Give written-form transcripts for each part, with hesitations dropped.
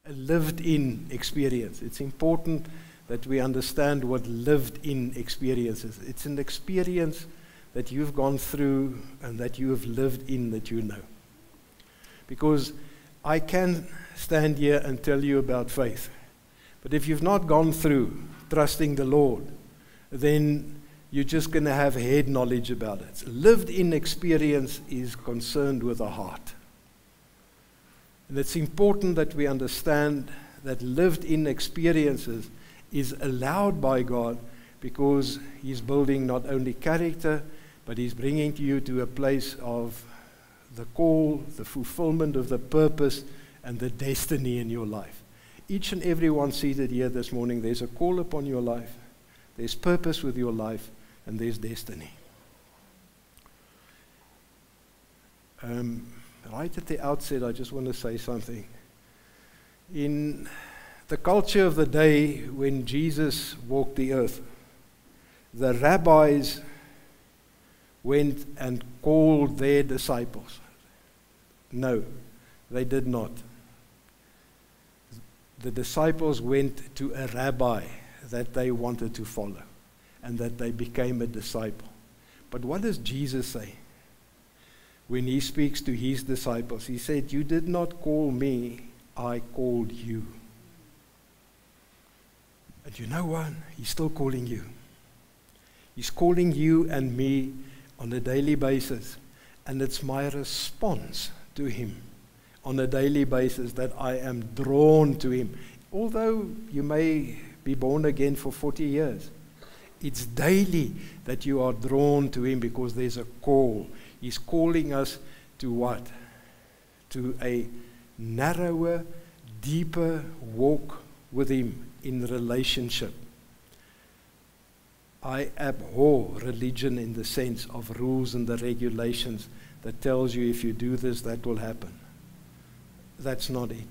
a lived-in experience. It's important that we understand what lived-in experience is. It's an experience that you've gone through and that you have lived in, that you know. Because I can stand here and tell you about faith, but if you've not gone through trusting the Lord, then you're just going to have head knowledge about it. Lived-in experience is concerned with the heart. And it's important that we understand that lived-in experiences is allowed by God because He's building not only character, but He's bringing you to a place of the call, the fulfillment of the purpose, and the destiny in your life. Each and every one seated here this morning, there's a call upon your life, there's purpose with your life, and there's destiny. Right at the outset, I just want to say something. In the culture of the day when Jesus walked the earth, the rabbis went and called their disciples. No, they did not. The disciples went to a rabbi that they wanted to follow, and that they became a disciple. But what does Jesus say when He speaks to His disciples? He said, "You did not call me, I called you." And you know what? He's still calling you. He's calling you and me on a daily basis. And it's my response to Him on a daily basis that I am drawn to Him. Although you may be born again for 40 years, it's daily that you are drawn to Him because there's a call. He's calling us to what? To a narrower, deeper walk with Him in relationship. I abhor religion in the sense of rules and the regulations that tells you if you do this, that will happen. That's not it.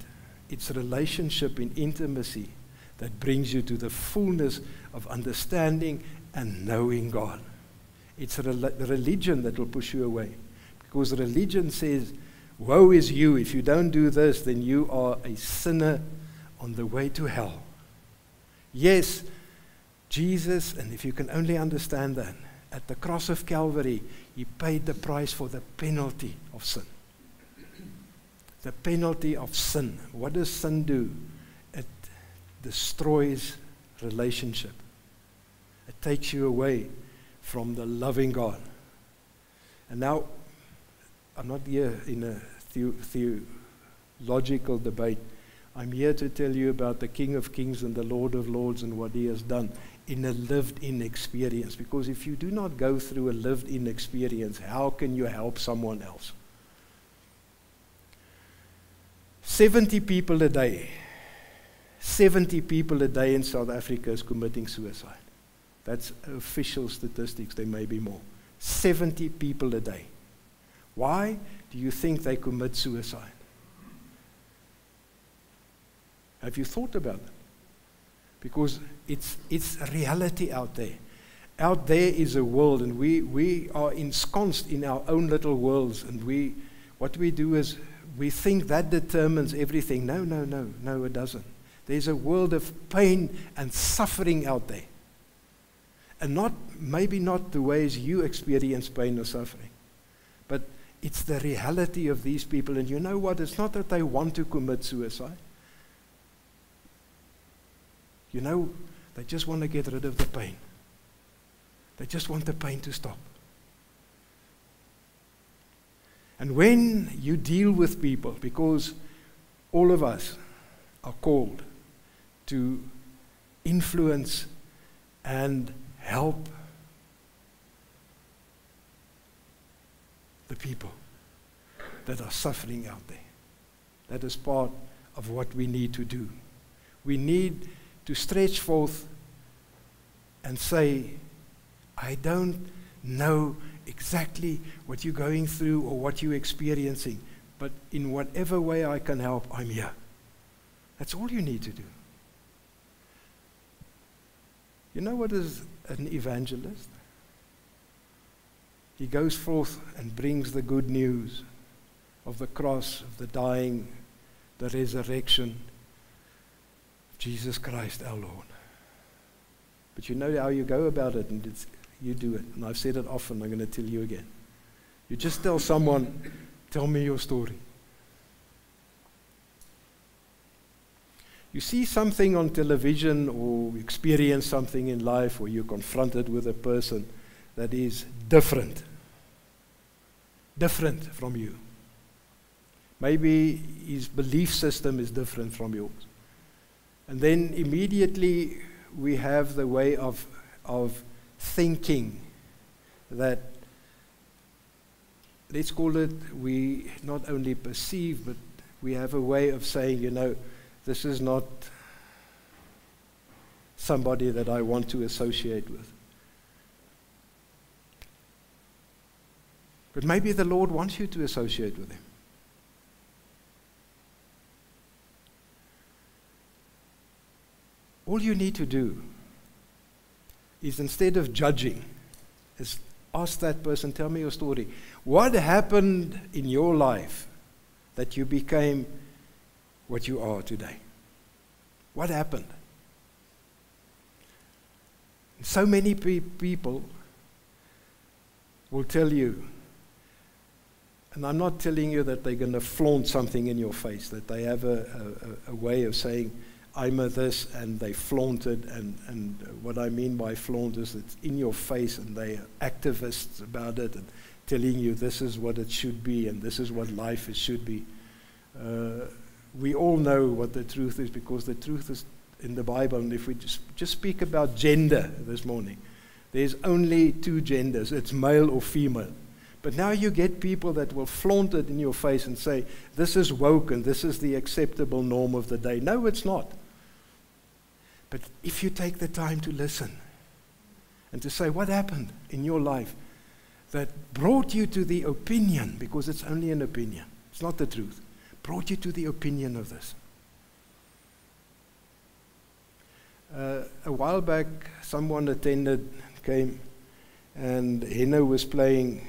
It's relationship in intimacy that brings you to the fullness of understanding and knowing God. It's religion that will push you away. Because religion says, woe is you, if you don't do this, then you are a sinner on the way to hell. Yes, Jesus, and if you can only understand that, at the cross of Calvary, He paid the price for the penalty of sin. The penalty of sin. What does sin do? It destroys relationship. It takes you away from the loving God. And now, I'm not here in a theological debate. I'm here to tell you about the King of Kings and the Lord of Lords and what He has done in a lived-in experience. Because if you do not go through a lived-in experience, how can you help someone else? 70 people a day in South Africa is committing suicide. That's official statistics. There may be more. 70 people a day. Why do you think they commit suicide? Have you thought about it? Because it's a reality out there. Out there is a world, and we are ensconced in our own little worlds, and what we do is we think that determines everything. No, it doesn't. There's a world of pain and suffering out there. And maybe not the ways you experience pain or suffering, but it's the reality of these people. And you know what? It's not that they want to commit suicide. You know, they just want to get rid of the pain. They just want the pain to stop. And when you deal with people, because all of us are called to influence and help the people that are suffering out there. That is part of what we need to do. We need to stretch forth and say, I don't know exactly what you're going through or what you're experiencing, but in whatever way I can help, I'm here. That's all you need to do. You know what is an evangelist? He goes forth and brings the good news of the cross, of the dying, the resurrection, Jesus Christ our Lord. But you know how you go about it, and you do it. And I've said it often, I'm going to tell you again. You just tell someone, tell me your story. You see something on television or experience something in life, or you're confronted with a person that is different from you. Maybe his belief system is different from yours. And then immediately we have the way of thinking that, let's call it, we not only perceive, but we have a way of saying, you know, this is not somebody that I want to associate with. But maybe the Lord wants you to associate with him. All you need to do is, instead of judging, is ask that person, tell me your story. What happened in your life that you became what you are today? What happened? So many people will tell you, and I'm not telling you that they're going to flaunt something in your face, that they have a way of saying, I'm a this, and they flaunt it, and what I mean by flaunt is it's in your face, and they are activists about it, and telling you this is what it should be, and this is what life should be. We all know what the truth is, because the truth is in the Bible. And if we just speak about gender this morning, there's only two genders. It's male or female. But now you get people that will flaunt it in your face and say, this is woke and this is the acceptable norm of the day. No, it's not. But if you take the time to listen and to say, what happened in your life that brought you to the opinion, because it's only an opinion, it's not the truth, brought you to the opinion of this. A while back, someone came, and Henno was playing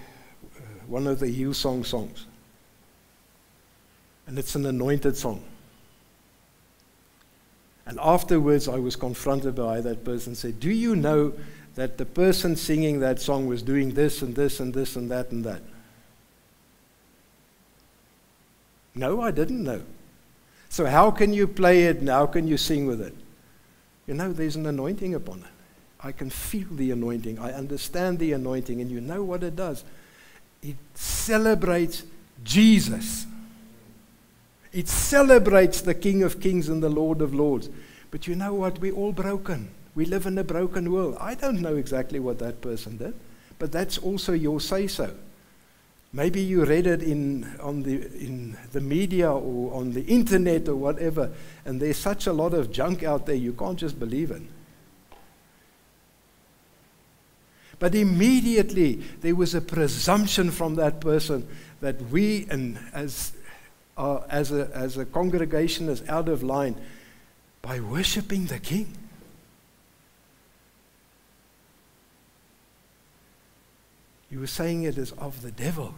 one of the Hillsong songs. And it's an anointed song. And afterwards, I was confronted by that person and said, do you know that the person singing that song was doing this and this and this and that and that? No, I didn't know. So how can you play it and how can you sing with it? You know, there's an anointing upon it. I can feel the anointing. I understand the anointing. And you know what it does? It celebrates Jesus. It celebrates the King of Kings and the Lord of Lords. But you know what? We're all broken. We live in a broken world. I don't know exactly what that person did, but that's also your say-so. Maybe you read it in the media or on the internet or whatever, and there's such a lot of junk out there, you can't just believe it. But immediately there was a presumption from that person that we, and as a congregation, is out of line by worshiping the King. You were saying it is of the devil.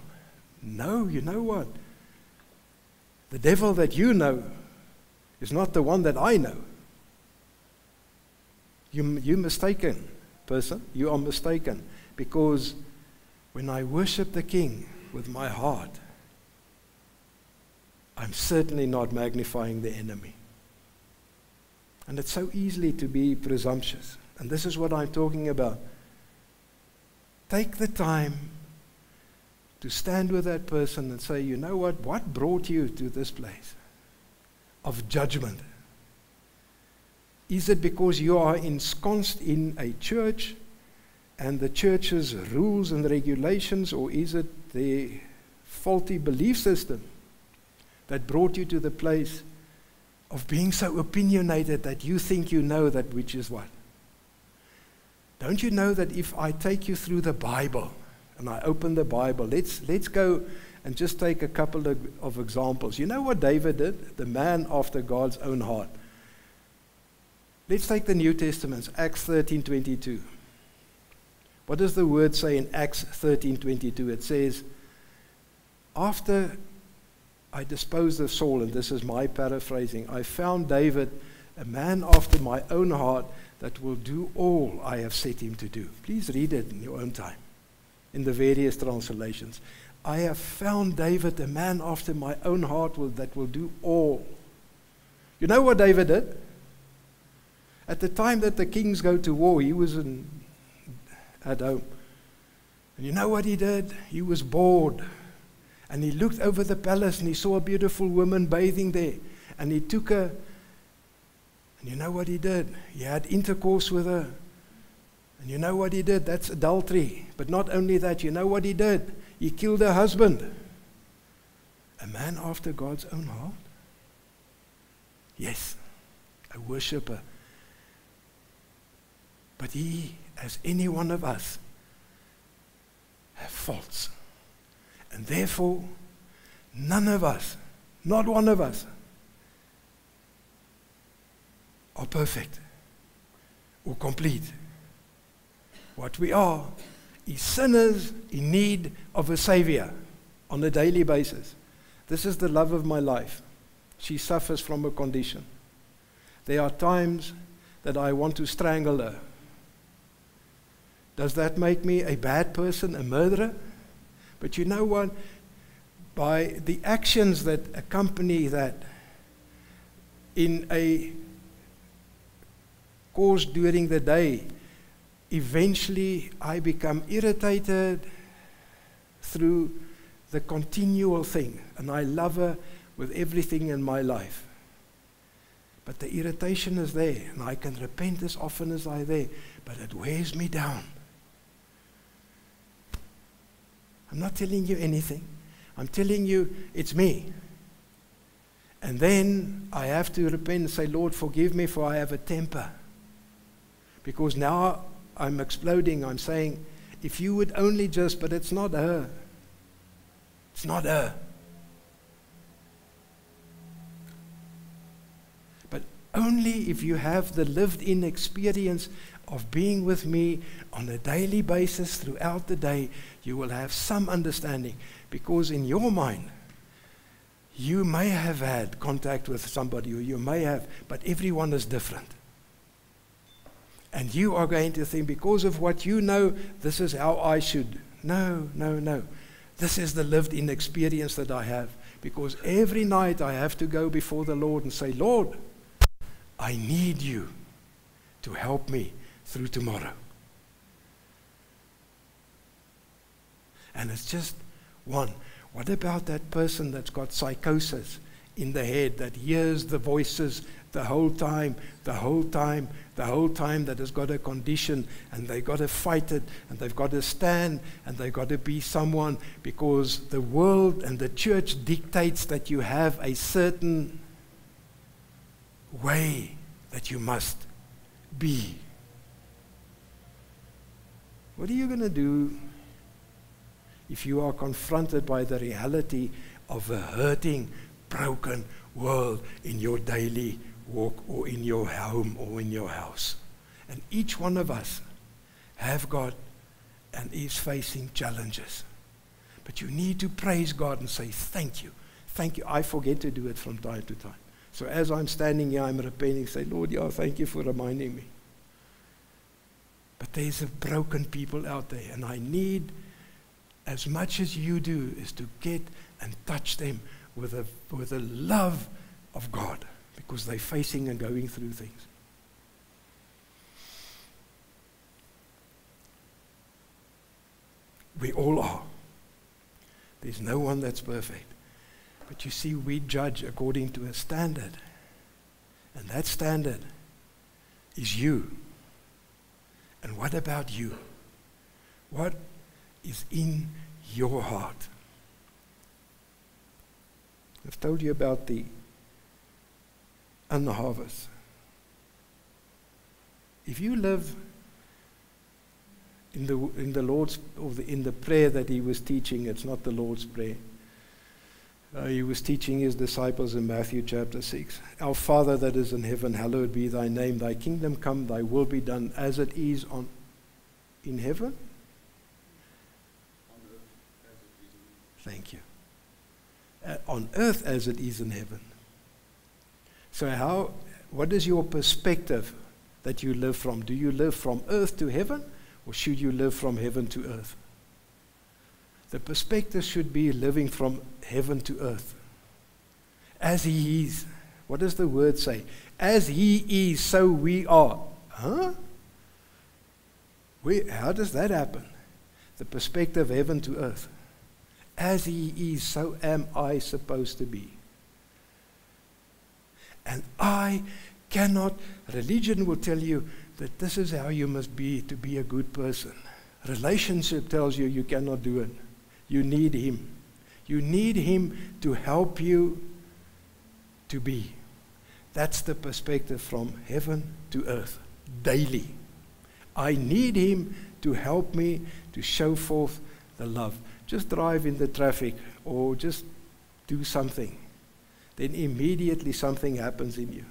No, you know what? The devil that you know is not the one that I know. You're mistaken, person. You are mistaken. Because when I worship the King with my heart, I'm certainly not magnifying the enemy. And it's so easy to be presumptuous. And this is what I'm talking about. Take the time to stand with that person and say, you know what brought you to this place of judgment? Is it because you are ensconced in a church and the church's rules and regulations, or is it the faulty belief system that brought you to the place of being so opinionated that you think you know that which is what? Don't you know that if I take you through the Bible, and I open the Bible, let's go and just take a couple of examples. You know what David did? The man after God's own heart. Let's take the New Testament, Acts 13:22. What does the word say in Acts 13:22? It says, after I disposed of Saul, and this is my paraphrasing, I found David a man after my own heart that will do all I have set him to do. Please read it in your own time, in the various translations. I have found David, a man after my own heart that will do all. You know what David did? At the time that the kings go to war, he was at home. And you know what he did? He was bored. And he looked over the palace and he saw a beautiful woman bathing there. And he took her. And you know what he did? He had intercourse with her. And you know what he did? That's adultery. But not only that, you know what he did? He killed her husband. A man after God's own heart? Yes, a worshipper. But he, as any one of us, have faults. And therefore, none of us, not one of us, are perfect or complete. What we are is sinners in need of a Savior on a daily basis. This is the love of my life. She suffers from a condition. There are times that I want to strangle her. Does that make me a bad person, a murderer? But you know what? By the actions that accompany that, in a course during the day, eventually I become irritated through the continual thing, and I love her with everything in my life. But the irritation is there, and I can repent as often as I'm there, but it wears me down. I'm not telling you anything. I'm telling you it's me. And then I have to repent and say, Lord, forgive me, for I have a temper. Because now I'm exploding. I'm saying, if you would only just, but it's not her. It's not her. But only if you have the lived-in experience of being with me on a daily basis throughout the day, you will have some understanding. Because in your mind, you may have had contact with somebody, or you may have, but everyone is different. And you are going to think, because of what you know, this is how I should. No, no, no. This is the lived-in experience that I have. Because every night I have to go before the Lord and say, Lord, I need you to help me through tomorrow. And it's just one. What about that person that's got psychosis in the head, that hears the voices the whole time, that has got a condition, and they've got to fight it, and they've got to stand, and they've got to be someone, because the world and the church dictates that you have a certain way that you must be. What are you going to do if you are confronted by the reality of a hurting, broken world in your daily walk, or in your home, or in your house? And each one of us have got and is facing challenges. But you need to praise God and say, thank you. Thank you. I forget to do it from time to time. So as I'm standing here, I'm repenting, say, Lord, yeah, thank you for reminding me. But there's a broken people out there, and I need, as much as you do, is to get and touch them with a love of God, because they're facing and going through things. We all are. There's no one that's perfect. But you see, we judge according to a standard. And that standard is you. And what about you? What is in your heart? I've told you about the unharvest. If you live in the Lord's, or in the prayer that he was teaching, it's not the Lord's Prayer. He was teaching his disciples in Matthew chapter 6. Our Father that is in heaven, hallowed be thy name. Thy kingdom come, thy will be done as it is in heaven. Thank you. On earth as it is in heaven. So what is your perspective that you live from? Do you live from earth to heaven, or should you live from heaven to earth? The perspective should be living from heaven to earth. As He is. What does the word say? As He is, so we are. Huh? How does that happen? The perspective heaven to earth. As He is, so am I supposed to be. And I cannot, religion will tell you that this is how you must be to be a good person. Relationship tells you you cannot do it. You need Him. You need Him to help you to be. That's the perspective from heaven to earth, daily. I need Him to help me to show forth the love. Just drive in the traffic or just do something. Then immediately something happens in you.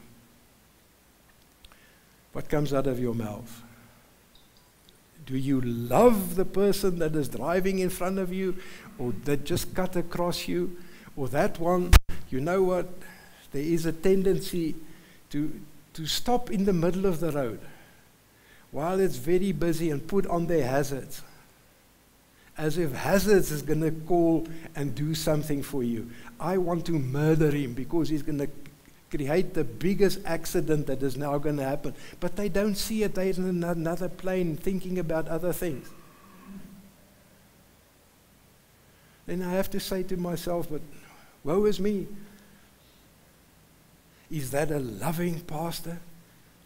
What comes out of your mouth? Do you love the person that is driving in front of you, or that just cut across you, or that one? You know what? There is a tendency to stop in the middle of the road while it's very busy and put on their hazards, as if hazards is going to call and do something for you. I want to murder him because he's going to create the biggest accident that is now going to happen. But they don't see it. They're in another plane thinking about other things. Then I have to say to myself, but woe is me. Is that a loving pastor?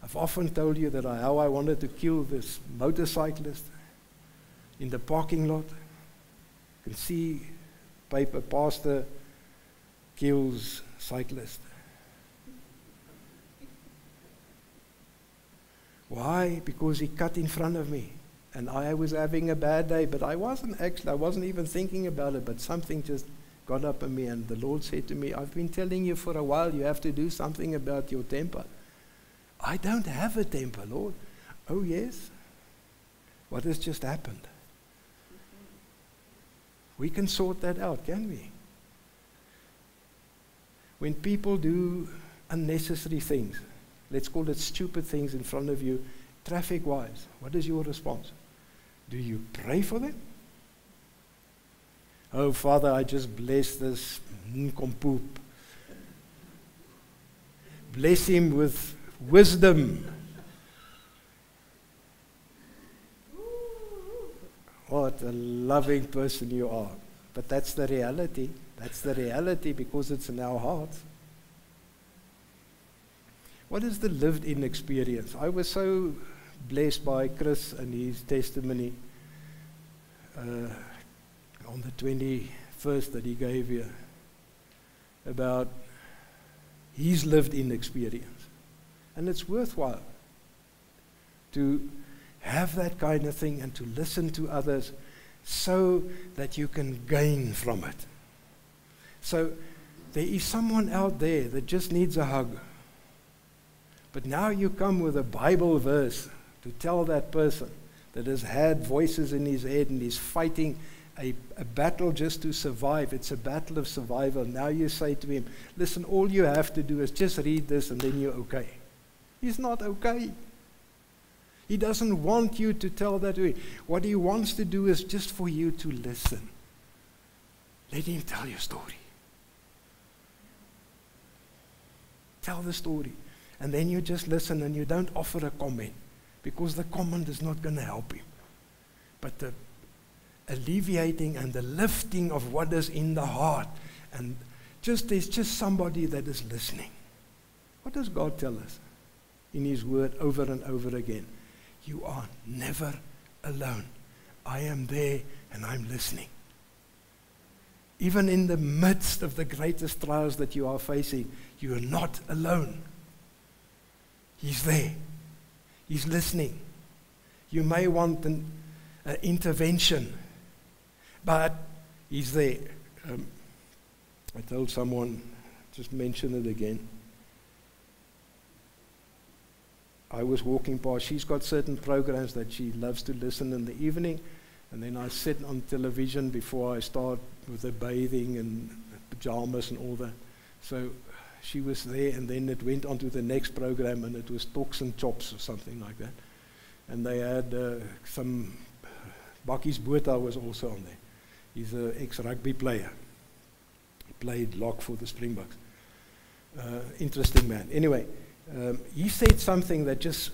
I've often told you that how I wanted to kill this motorcyclist in the parking lot. You can see paper, pastor kills cyclist. Why? Because he cut in front of me. And I was having a bad day, but I wasn't even thinking about it, but something just got up in me, and the Lord said to me, I've been telling you for a while, you have to do something about your temper. I don't have a temper, Lord. Oh, yes? What has just happened? We can sort that out, can we? When people do unnecessary things, let's call it stupid things in front of you, traffic-wise, what is your response? Do you pray for them? Oh, Father, I just bless this nincompoop. Bless him with wisdom. What a loving person you are. But that's the reality. That's the reality because it's in our hearts. What is the lived-in experience? I was so blessed by Chris and his testimony on the 21st that he gave here about his lived-in experience. And it's worthwhile to have that kind of thing and to listen to others so that you can gain from it. So there is someone out there that just needs a hug. But now you come with a Bible verse to tell that person that has had voices in his head and is fighting a battle just to survive. It's a battle of survival. Now you say to him, listen, all you have to do is just read this and then you're okay. He's not okay. He doesn't want you to tell that to him. What he wants to do is just for you to listen. Let him tell your story. Tell the story. And then you just listen and you don't offer a comment because the comment is not going to help him. But the alleviating and the lifting of what is in the heart, and there's just somebody that is listening. What does God tell us in His Word over and over again? You are never alone. I am there and I'm listening. Even in the midst of the greatest trials that you are facing, you are not alone. He's there. He's listening. You may want an intervention, but He's there. I told someone, just mention it again. I was walking past. She's got certain programs that she loves to listen in the evening, and then I sit on television before I start with the bathing and the pajamas and all that. So she was there, and then it went on to the next program, and it was Talks and Chops or something like that. And they had some, Bakkies Botha was also on there. He's an ex-rugby player. He played lock for the Springboks. Interesting man. Anyway, he said something that just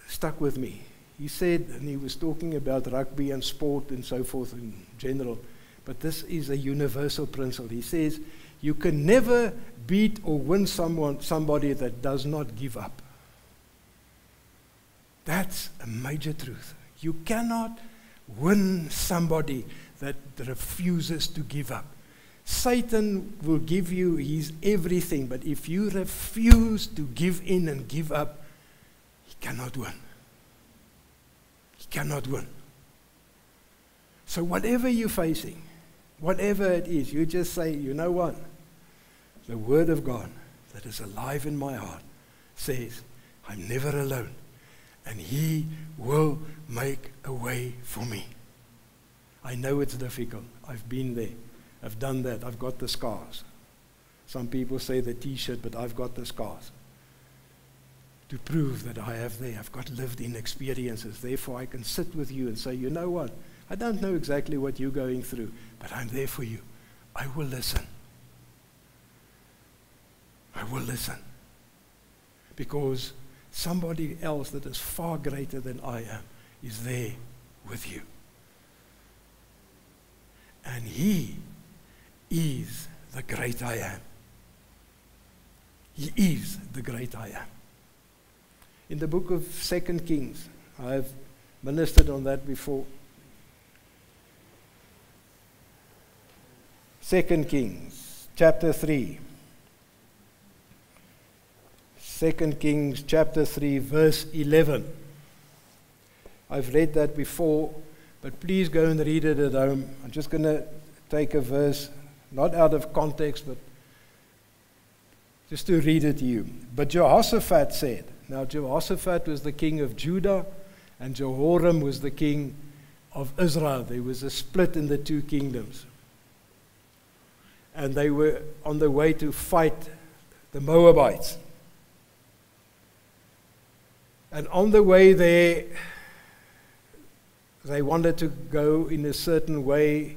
stuck with me. He said, and he was talking about rugby and sport and so forth in general, but this is a universal principle. He says, you can never beat or win somebody that does not give up. That's a major truth. You cannot win somebody that refuses to give up. Satan will give you his everything, but if you refuse to give in and give up, he cannot win. He cannot win. So whatever you're facing, whatever it is, you just say, you know what? The Word of God that is alive in my heart says, I'm never alone, and He will make a way for me. I know it's difficult. I've been there. I've done that. I've got the scars. Some people say the T-shirt, but I've got the scars to prove that I have there. I've got lived-in experiences. Therefore, I can sit with you and say, you know what? I don't know exactly what you're going through, but I'm there for you. I will listen. I will listen. Because somebody else that is far greater than I am is there with you. And He is the great I am. He is the great I am. In the book of 2 Kings, I have ministered on that before. 2 Kings, chapter 3. 2 Kings, chapter 3, verse 11. I've read that before, but please go and read it at home. I'm just going to take a verse, not out of context, but just to read it to you. But Jehoshaphat said, now Jehoshaphat was the king of Judah, and Jehoram was the king of Israel. There was a split in the two kingdoms. And they were on the way to fight the Moabites. And on the way there, they wanted to go in a certain way,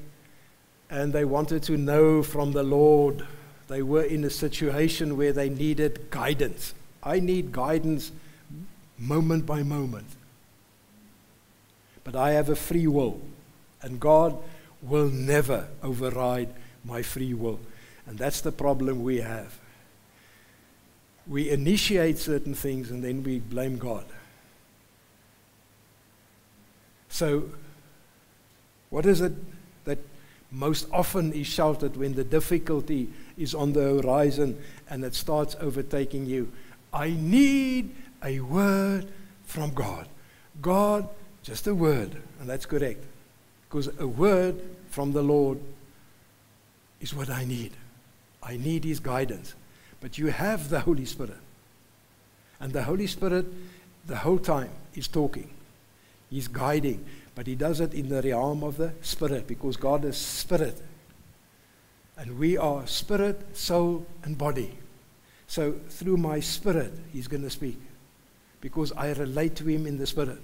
and they wanted to know from the Lord. They were in a situation where they needed guidance. I need guidance moment by moment. But I have a free will, and God will never override my free will. And that's the problem we have. We initiate certain things and then we blame God. So, what is it that most often is shouted when the difficulty is on the horizon and it starts overtaking you? I need a word from God. God, just a word, and that's correct. Because a word from the Lord is what I need. I need His guidance. But you have the Holy Spirit. And the Holy Spirit, the whole time, is talking. He's guiding. But He does it in the realm of the Spirit, because God is Spirit. And we are spirit, soul, and body. So through my spirit, He's going to speak. Because I relate to Him in the Spirit.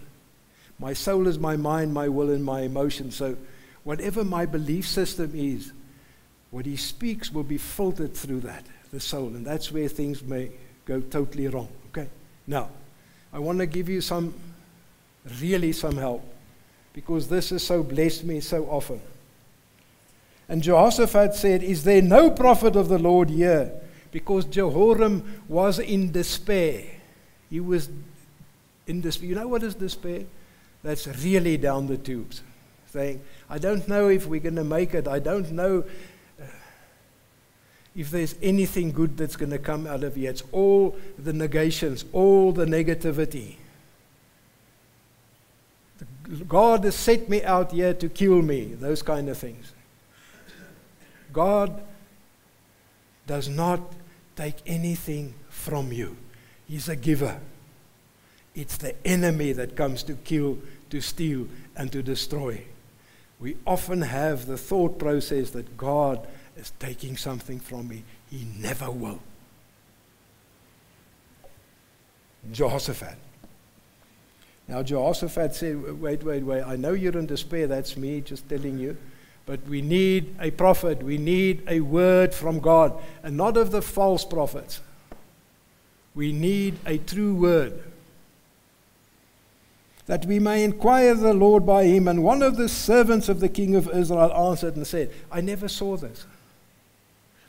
My soul is my mind, my will, and my emotion. So whatever my belief system is, what He speaks will be filtered through that, the soul. And that's where things may go totally wrong. Okay? Now, I want to give you some help. Because this has so blessed me so often. And Jehoshaphat said, is there no prophet of the Lord here? Because Jehoram was in despair. He was in despair. You know what is despair? That's really down the tubes. Saying, I don't know if we're going to make it. I don't know if there's anything good that's going to come out of here. It's all the negations, all the negativity. God has set me out here to kill me, those kind of things. God does not take anything from you. He's a giver. It's the enemy that comes to kill, to steal, and to destroy. We often have the thought process that God is taking something from me. He never will. Jehoshaphat. Now Jehoshaphat said, wait, I know you're in despair, that's me just telling you, but we need a prophet, we need a word from God, and not of the false prophets. We need a true word, that we may inquire the Lord by him. And one of the servants of the king of Israel answered and said, I never saw this,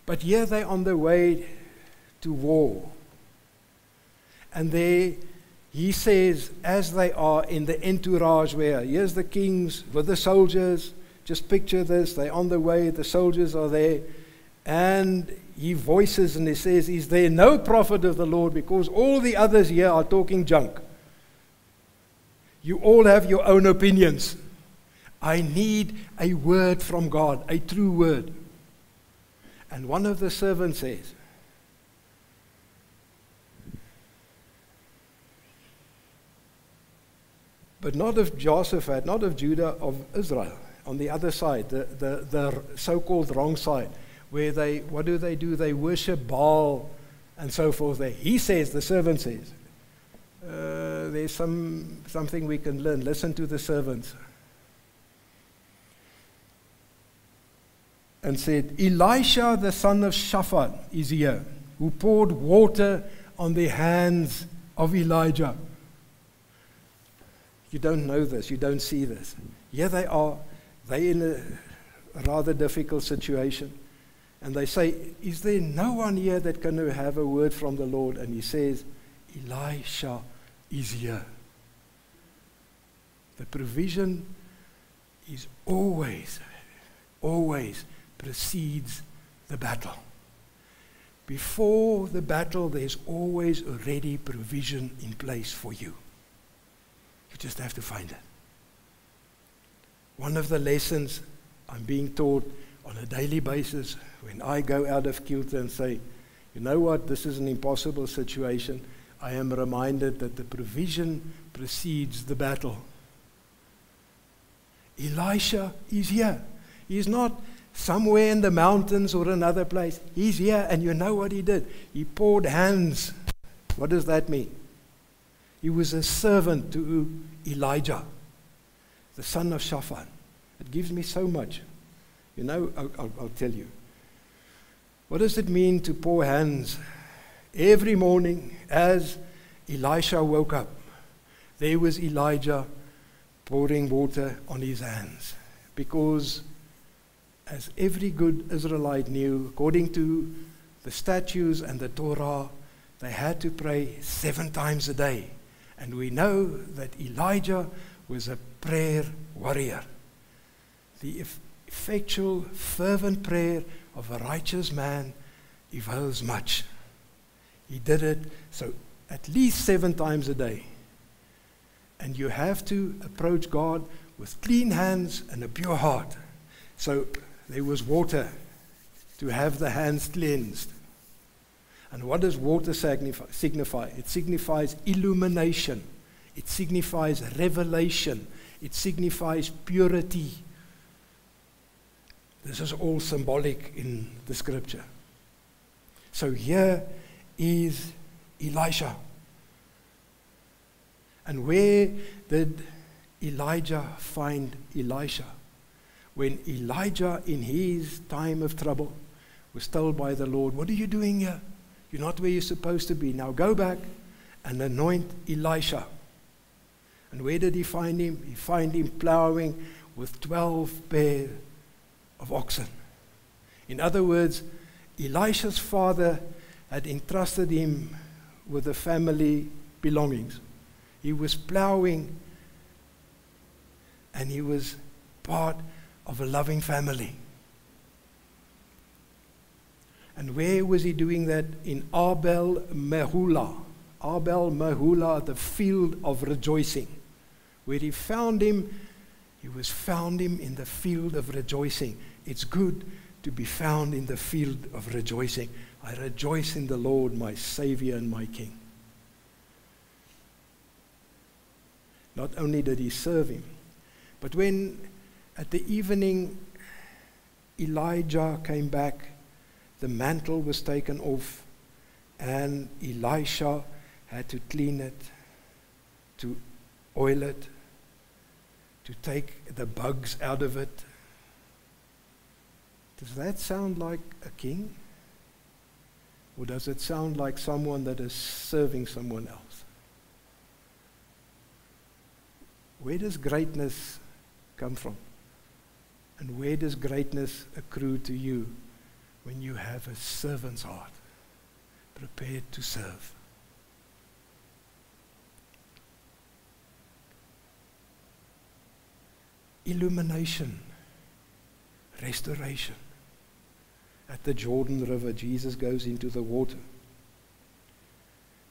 but here they're on their way to war. And there he says, as they are in the entourage, where here's the kings with the soldiers, just picture this, they're on the way, the soldiers are there, and he voices and he says, is there no prophet of the Lord? Because all the others here are talking junk. You all have your own opinions. I need a word from God, a true word. And one of the servants says, but not of Jehoshaphat, not of Judah, of Israel, on the other side, the so-called wrong side, where what do? They worship Baal and so forth there. He says, the servant says, there's something we can learn. Listen to the servants. And said, Elisha the son of Shaphat is here, who poured water on the hands of Elijah. You don't know this, you don't see this. Here they are, they're in a rather difficult situation. And they say, is there no one here that can have a word from the Lord? And he says, Elisha is here. The provision is always precedes the battle. Before the battle, there's always already provision in place for you. You just have to find it. One of the lessons I'm being taught on a daily basis when I go out of kilter and say, you know what, this is an impossible situation, I am reminded that the provision precedes the battle. Elisha is here. He's not somewhere in the mountains or another place. He's here, and you know what he did? He poured hands. What does that mean? He was a servant to Elijah, the son of Shaphat. It gives me so much. You know, I'll tell you. What does it mean to pour hands? Every morning as Elisha woke up, there was Elijah pouring water on his hands. Because as every good Israelite knew, according to the statutes and the Torah, they had to pray 7 times a day. And we know that Elijah was a prayer warrior. The effectual, fervent prayer of a righteous man avails much. He did it so at least 7 times a day. And you have to approach God with clean hands and a pure heart. So there was water to have the hands cleansed. And what does water signify? It signifies illumination. It signifies revelation. It signifies purity. This is all symbolic in the scripture. So here is Elisha. And where did Elijah find Elisha? When Elijah, in his time of trouble, was told by the Lord, what are you doing here? You're not where you're supposed to be. Now go back and anoint Elisha. And where did he find him? He found him plowing with 12 pair of oxen. In other words, Elisha's father had entrusted him with the family belongings. He was plowing, and he was part of a loving family. And where was he doing that? In Abel Meholah. Abel Meholah, the field of rejoicing. Where he found him, he was found him in the field of rejoicing. It's good to be found in the field of rejoicing. I rejoice in the Lord, my Savior and my King. Not only did he serve him, but when at the evening Elijah came back, the mantle was taken off, and Elisha had to clean it, to oil it, to take the bugs out of it. Does that sound like a king? Or does it sound like someone that is serving someone else? Where does greatness come from? And where does greatness accrue to you when you have a servant's heart, prepared to serve? Illumination, restoration. At the Jordan River, Jesus goes into the water.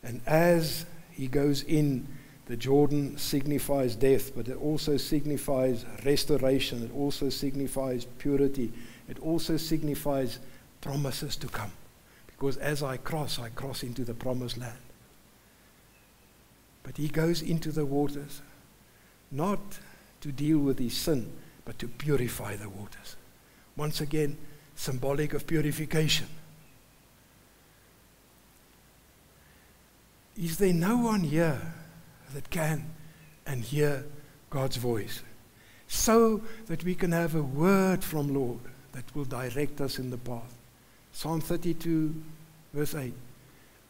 And as he goes in, the Jordan signifies death, but it also signifies restoration. It also signifies purity. It also signifies promises to come. Because as I cross into the promised land. But he goes into the waters, not to deal with his sin, but to purify the waters. Once again, symbolic of purification. Is there no one here that can and hear God's voice, so that we can have a word from Lord that will direct us in the path? Psalm 32, verse 8.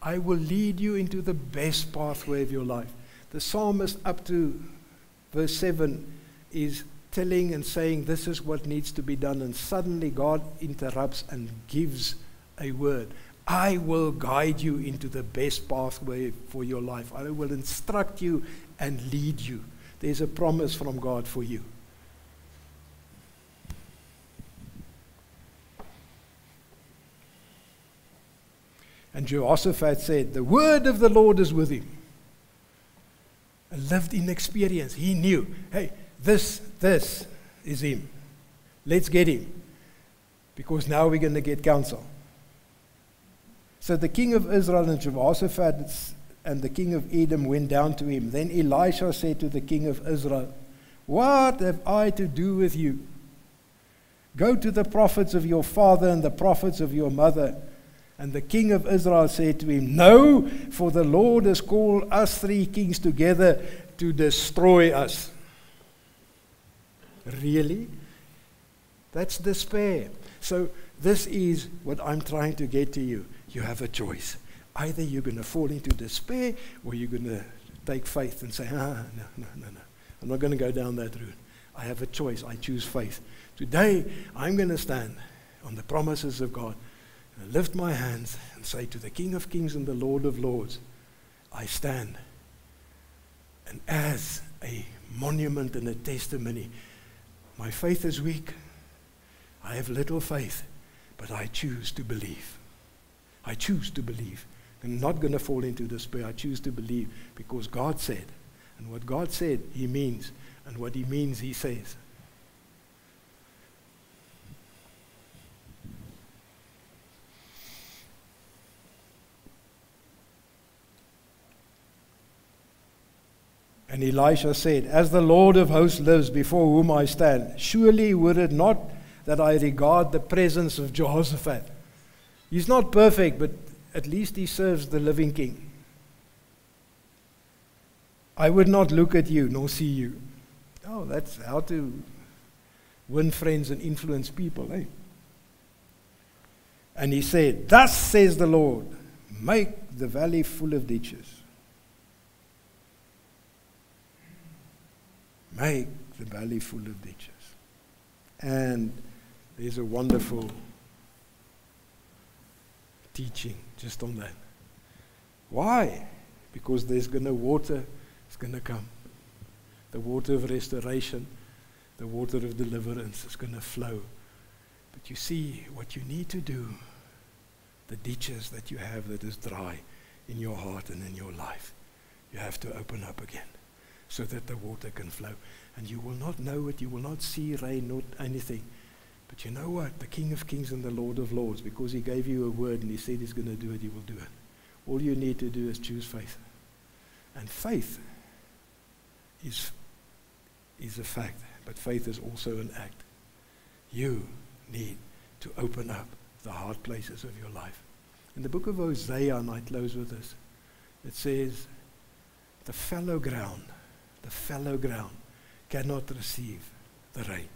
I will lead you into the best pathway of your life. The psalmist up to verse 7 is telling and saying this is what needs to be done, and suddenly God interrupts and gives a word. I will guide you into the best pathway for your life. I will instruct you and lead you. There's a promise from God for you. And Jehoshaphat said, the word of the Lord is with him. A lived in experience. He knew, hey, this is him. Let's get him. Because now we're going to get counsel. So the king of Israel and Jehoshaphat and the king of Edom went down to him. Then Elisha said to the king of Israel, what have I to do with you? Go to the prophets of your father and the prophets of your mother. And the king of Israel said to him, no, for the Lord has called us 3 kings together to destroy us. Really? That's despair. So this is what I'm trying to get to you. You have a choice. Either you're going to fall into despair, or you're going to take faith and say, no. I'm not going to go down that route. I have a choice. I choose faith. Today, I'm going to stand on the promises of God. And I lift my hands and say to the King of Kings and the Lord of Lords, I stand. And as a monument and a testimony, my faith is weak. I have little faith, but I choose to believe. I choose to believe. I'm not going to fall into despair. I choose to believe because God said. And what God said, He means. And what He means, He says. And Elisha said, as the Lord of hosts lives before whom I stand, surely were it not that I regard the presence of Jehoshaphat. He's not perfect, but at least he serves the living king. I would not look at you nor see you. Oh, that's how to win friends and influence people, eh? And he said, thus says the Lord, make the valley full of ditches. Make the valley full of ditches. And there's a wonderful teaching just on that. Why? Because there's going to water is going to come. The water of restoration, the water of deliverance is going to flow. But you see what you need to do, the ditches that you have that is dry in your heart and in your life, you have to open up again so that the water can flow. And you will not know it, you will not see rain, not anything. But you know what? The King of Kings and the Lord of Lords, because He gave you a word and He said He's going to do it, He will do it. All you need to do is choose faith. And faith is a fact, but faith is also an act. You need to open up the hard places of your life. In the book of Hosea, and I close with this, It says, the fallow ground cannot receive the rain.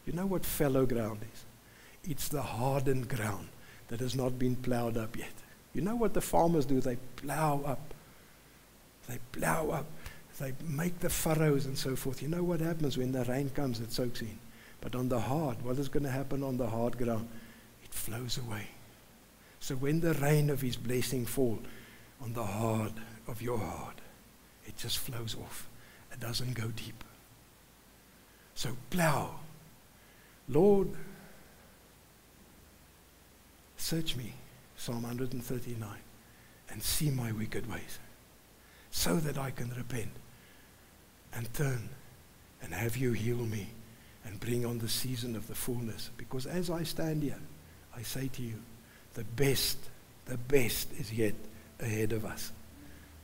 You know what fallow ground is? It's the hardened ground that has not been plowed up yet. You know what the farmers do? They plow up. They make the furrows and so forth. You know what happens when the rain comes? It soaks in. But on the hard, what is going to happen on the hard ground? It flows away. So when the rain of His blessing falls on the hard of your heart, it just flows off. It doesn't go deep. So plow. Lord, search me, Psalm 139, and see my wicked ways, so that I can repent and turn and have you heal me and bring on the season of the fullness. Because as I stand here, I say to you, the best is yet ahead of us.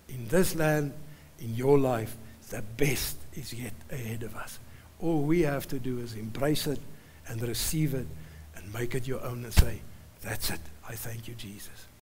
In this land, in your life, the best is yet ahead of us. All we have to do is embrace it and receive it and make it your own and say, that's it. I thank you, Jesus.